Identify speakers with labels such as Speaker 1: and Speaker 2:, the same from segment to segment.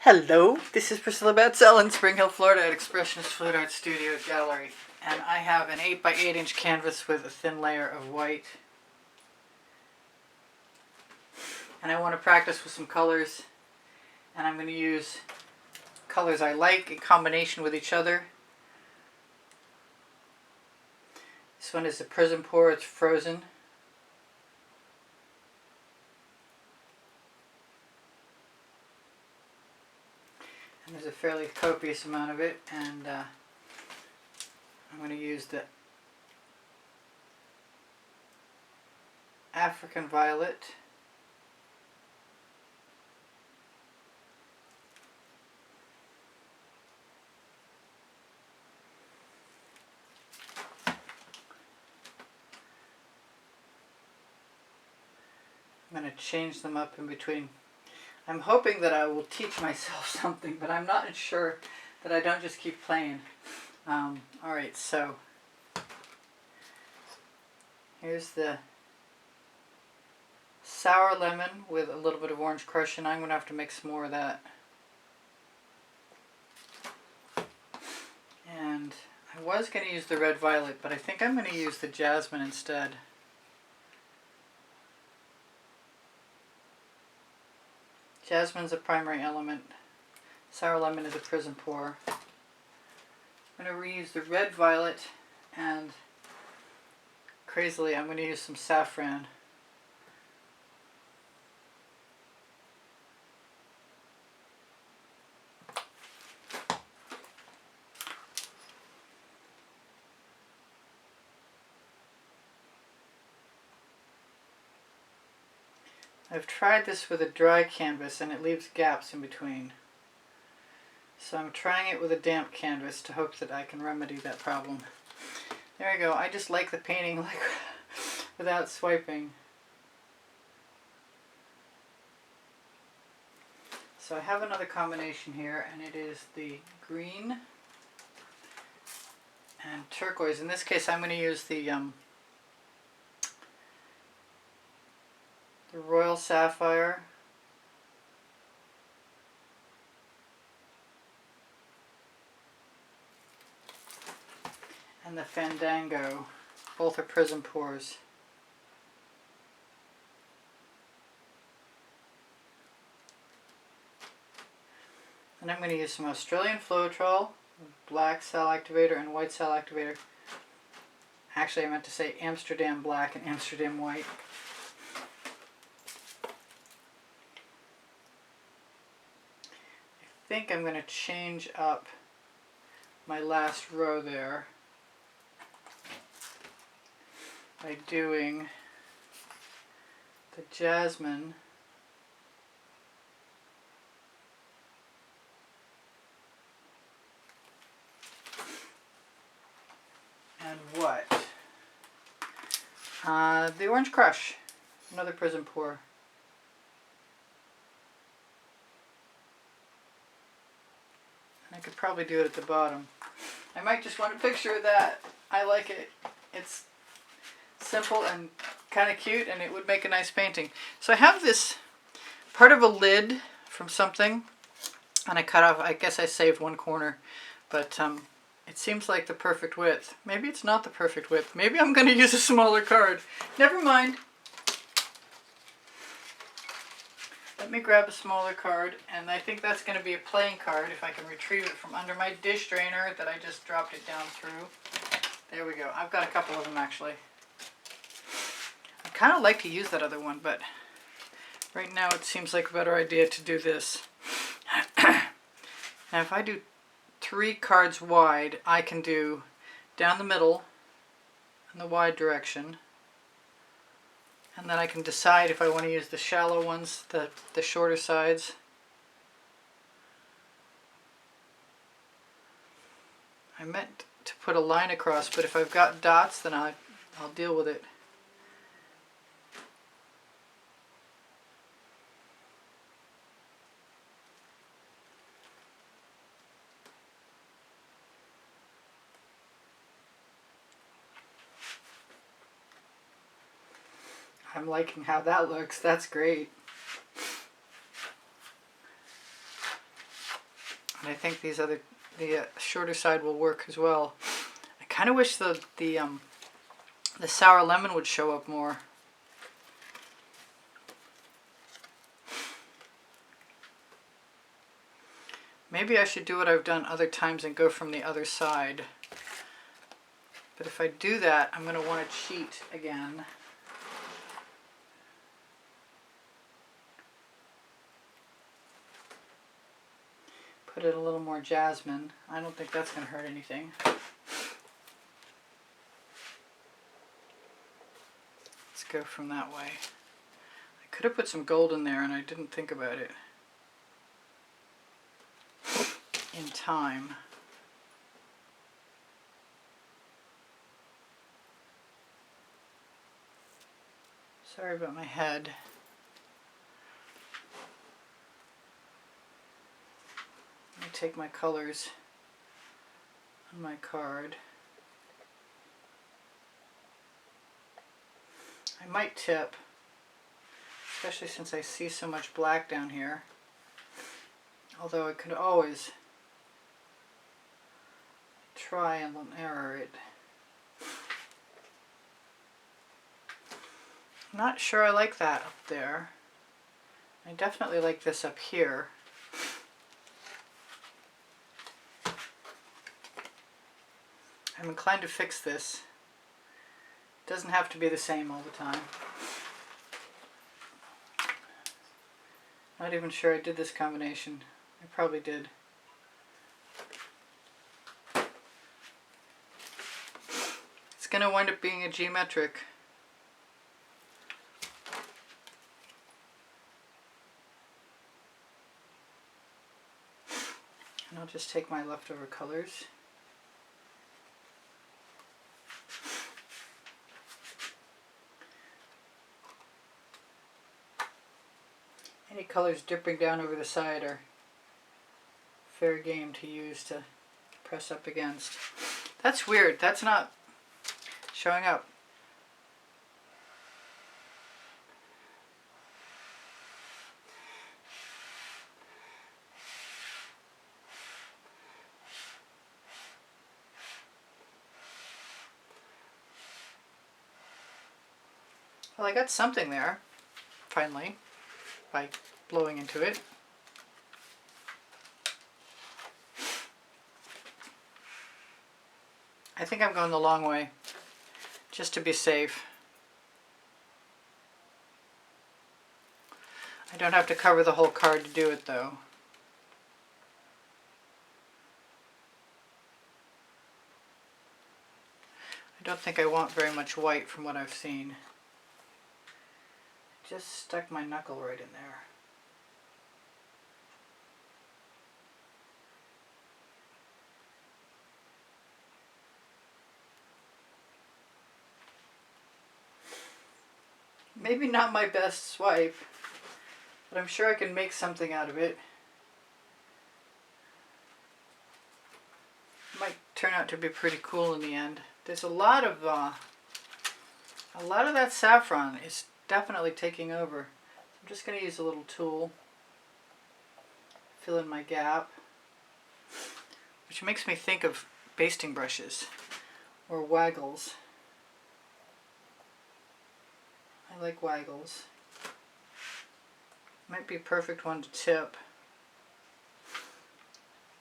Speaker 1: Hello, this is Priscilla Batzell in Spring Hill, Florida at Expressionist Fluid Art Studio Gallery. And I have an 8 by 8 inch canvas with a thin layer of white. And I want to practice with some colors. And I'm going to use colors I like in combination with each other. This one is the Prizm Pour, it's frozen. And there's a fairly copious amount of it, and I'm going to use the African Violet. I'm going to change them up in between. I'm hoping that I will teach myself something, but I'm not sure that I don't just keep playing. Alright, so here's the sour lemon with a little bit of orange crush, and I'm going to have to mix more of that. And I was going to use the red violet, but I think I'm going to use the jasmine instead. Jasmine's a primary element. Sour lemon is a Prizm Pour. I'm going to reuse the red violet, and crazily I'm going to use some saffron. I've tried this with a dry canvas and it leaves gaps in between. So I'm trying it with a damp canvas to hope that I can remedy that problem. There you go. I just like the painting like without swiping. So I have another combination here, and it is the green and turquoise. In this case I'm going to use the Royal Sapphire, and the Fangango. Both are Prizm Pours. And I'm going to use some Australian Floetrol, black cell activator and white cell activator. Actually, I meant to say Amsterdam black and Amsterdam white. I think I'm going to change up my last row there by doing the jasmine and what? The orange crush, another Prizm Pour. I could probably do it at the bottom. I might just want a picture of that. I like it. It's simple and kind of cute, and it would make a nice painting. So I have this part of a lid from something, and I cut off, I guess I saved one corner, but it seems like the perfect width. Maybe it's not the perfect width. Maybe I'm going to use a smaller card. Never mind. Let me grab a smaller card, and I think that's going to be a playing card if I can retrieve it from under my dish drainer that I just dropped it down through. There we go. I've got a couple of them actually. I kind of like to use that other one, but right now it seems like a better idea to do this. Now if I do 3 cards wide, I can do down the middle in the wide direction. And then I can decide if I want to use the shallow ones, the shorter sides. I meant to put a line across, but if I've got dots, then I'll deal with it. I'm liking how that looks. That's great. And I think the shorter side will work as well. I kind of wish the sour lemon would show up more. Maybe I should do what I've done other times and go from the other side. But if I do that, I'm going to want to cheat again. Put in a little more jasmine. I don't think that's going to hurt anything. Let's go from that way. I could have put some gold in there and I didn't think about it in time. Sorry about my head. Let me take my colors on my card. I might tip, especially since I see so much black down here. Although I could always try and error it. I'm not sure I like that up there. I definitely like this up here. I'm inclined to fix this. It doesn't have to be the same all the time. Not even sure I did this combination. I probably did. It's going to wind up being a geometric. And I'll just take my leftover colors. Any colors dripping down over the side are fair game to use to press up against. That's weird. That's not showing up. Well, I got something there, finally, by blowing into it. I think I'm going the long way, just to be safe. I don't have to cover the whole card to do it, though. I don't think I want very much white from what I've seen. Just stuck my knuckle right in there. Maybe not my best swipe, but I'm sure I can make something out of it. Might turn out to be pretty cool in the end. There's a lot of that saffron is definitely taking over. I'm just going to use a little tool, fill in my gap, which makes me think of basting brushes or waggles. I like waggles. Might be a perfect one to tip.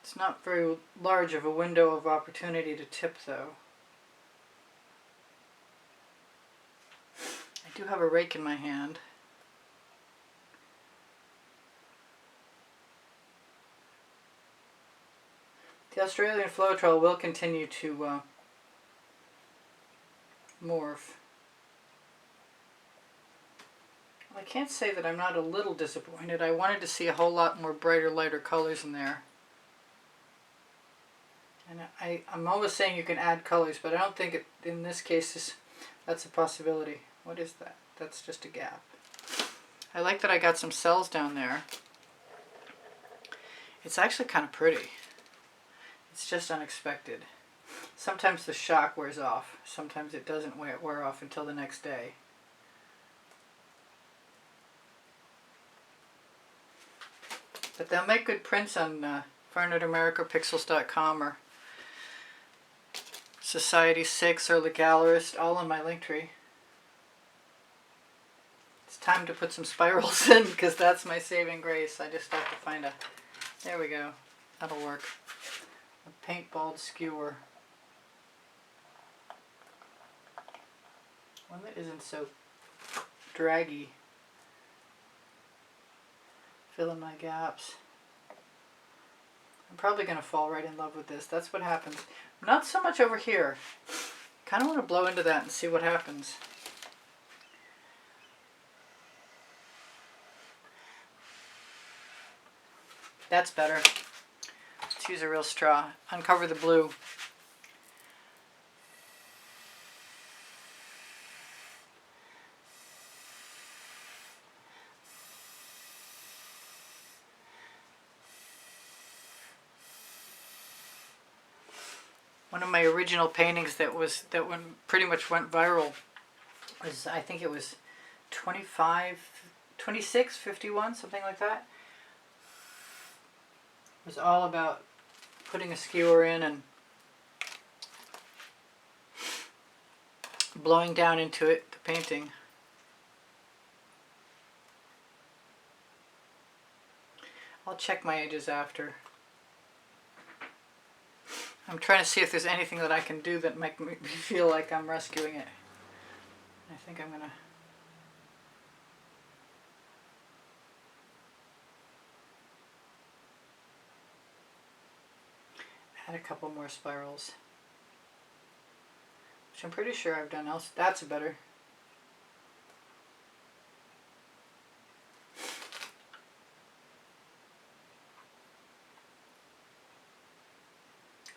Speaker 1: It's not very large of a window of opportunity to tip, though. I do have a rake in my hand. The Australian Floetrol will continue to morph. I can't say that I'm not a little disappointed. I wanted to see a whole lot more brighter, lighter colors in there. And I'm always saying you can add colors, but I don't think in this case that's a possibility. What is that? That's just a gap. I like that I got some cells down there. It's actually kind of pretty. It's just unexpected. Sometimes the shock wears off. Sometimes it doesn't wear off until the next day. But they'll make good prints on Far North America, Pixels.com, or Society 6, or The Gallerist, all in my link tree. It's time to put some spirals in because that's my saving grace. I just have to find a... There we go. That'll work. A paintball skewer. One that isn't so draggy. Fill in my gaps. I'm probably going to fall right in love with this. That's what happens. Not so much over here. Kind of want to blow into that and see what happens. That's better. Let's use a real straw. Uncover the blue. One of my original paintings that pretty much went viral was, I think it was 26, 51, something like that. It was all about putting a skewer in and blowing down into it, the painting. I'll check my edges after. I'm trying to see if there's anything that I can do that make me feel like I'm rescuing it. I think I'm gonna... add a couple more spirals. Which I'm pretty sure I've done else. That's better.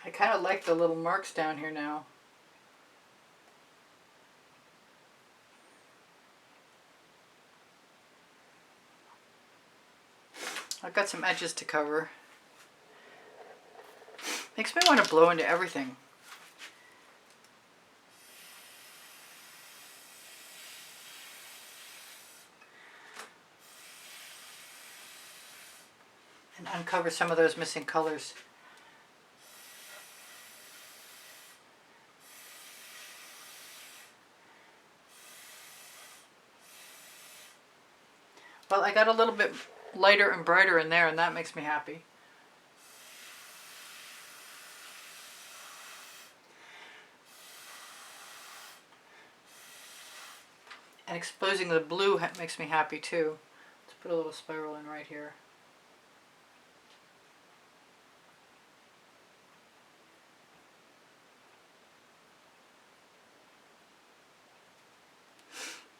Speaker 1: I kind of like the little marks down here now. I've got some edges to cover. Makes me want to blow into everything. And uncover some of those missing colors. Well, I got a little bit lighter and brighter in there, and that makes me happy. And exposing the blue makes me happy too. Let's put a little spiral in right here.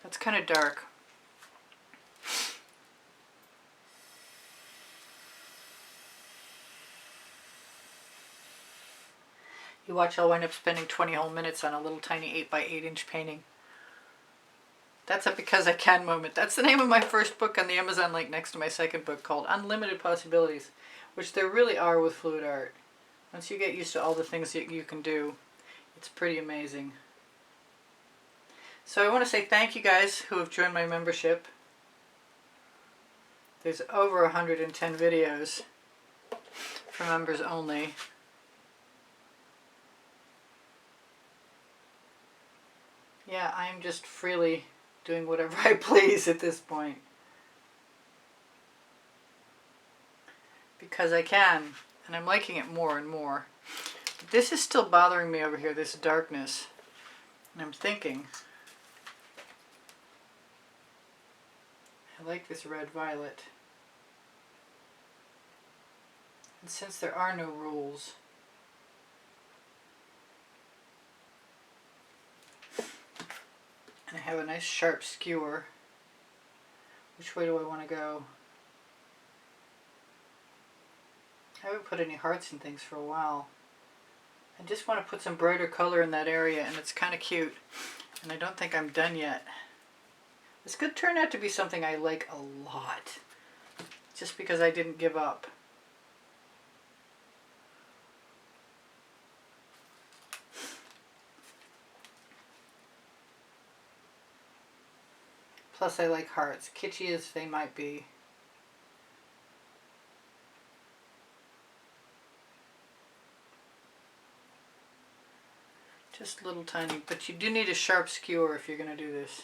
Speaker 1: That's kind of dark. You watch, I'll wind up spending 20 whole minutes on a little tiny 8 by 8 inch painting. That's a because I can moment. That's the name of my first book on the Amazon link next to my second book, called Unlimited Possibilities, which there really are with fluid art. Once you get used to all the things that you can do, it's pretty amazing. So I want to say thank you guys who have joined my membership. There's over 110 videos for members only. Yeah, I'm just freely doing whatever I please at this point. Because I can, and I'm liking it more and more. But this is still bothering me over here, this darkness. And I'm thinking, I like this red violet. And since there are no rules, and I have a nice sharp skewer, which way do I want to go? I haven't put any hearts and things for a while. I just want to put some brighter color in that area, and it's kind of cute. And I don't think I'm done yet. This could turn out to be something I like a lot, just because I didn't give up. Plus I like hearts, kitschy as they might be. Just little tiny, but you do need a sharp skewer if you're going to do this.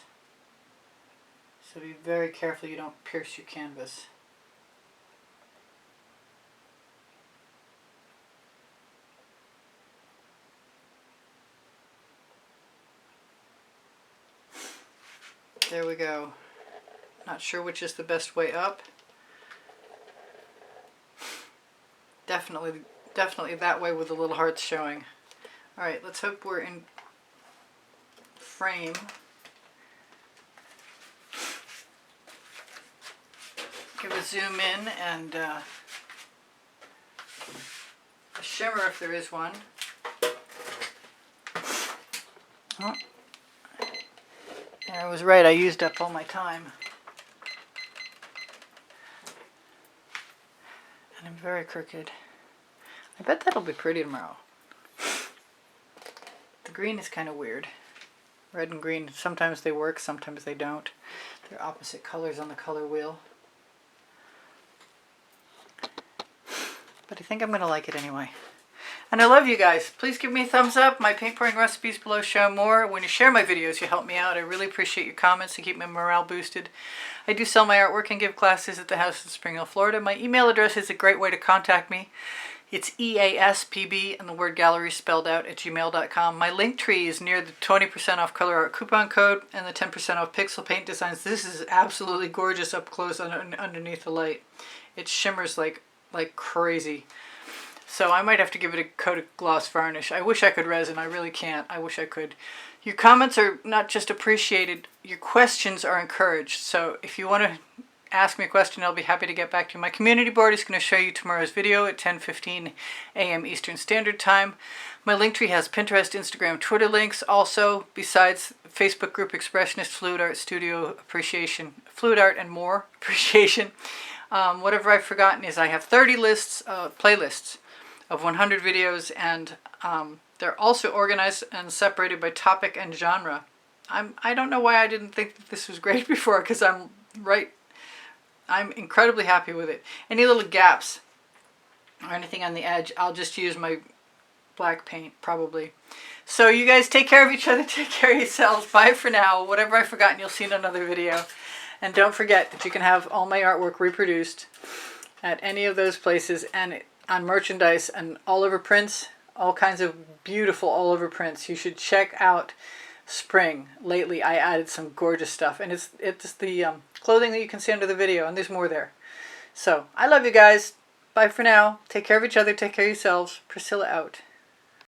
Speaker 1: So be very careful you don't pierce your canvas. There we go. Not sure which is the best way up. Definitely that way with the little hearts showing. Alright, let's hope we're in frame. Give a zoom in and a shimmer if there is one. Oh. I was right, I used up all my time. And I'm very crooked. I bet that'll be pretty tomorrow. The green is kind of weird. Red and green, sometimes they work, sometimes they don't. They're opposite colors on the color wheel. But I think I'm going to like it anyway. And I love you guys. Please give me a thumbs up. My paint pouring recipes below show more. When you share my videos, you help me out. I really appreciate your comments to keep my morale boosted. I do sell my artwork and give classes at the house in Spring Hill, Florida. My email address is a great way to contact me. It's easpbgallery and the word gallery spelled out at gmail.com. My link tree is near the 20% off Color Arte coupon code and the 10% off pixel paint designs. This is absolutely gorgeous up close underneath the light. It shimmers like crazy. So I might have to give it a coat of gloss varnish. I wish I could resin. I really can't. I wish I could. Your comments are not just appreciated, your questions are encouraged. So if you want to ask me a question, I'll be happy to get back to you. My community board is going to show you tomorrow's video at 10:15 a.m. Eastern Standard Time. My Linktree has Pinterest, Instagram, Twitter links. Also, besides Facebook group Expressionist, Fluid Art Studio Appreciation, Fluid Art and more Appreciation. Whatever I've forgotten is I have 30 lists, playlists of 100 videos, and they're also organized and separated by topic and genre. I don't know why I didn't think that this was great before, because I'm incredibly happy with it. Any little gaps or anything on the edge, I'll just use my black paint probably. So you guys take care of each other, take care of yourselves. Bye for now. Whatever I've forgotten, you'll see in another video. And don't forget that you can have all my artwork reproduced at any of those places and on merchandise and all over prints, all kinds of beautiful all over prints. You should check out Spring. Lately I added some gorgeous stuff, and it's the clothing that you can see under the video, and there's more there. So I love you guys. Bye for now. Take care of each other, take care of yourselves. Priscilla out.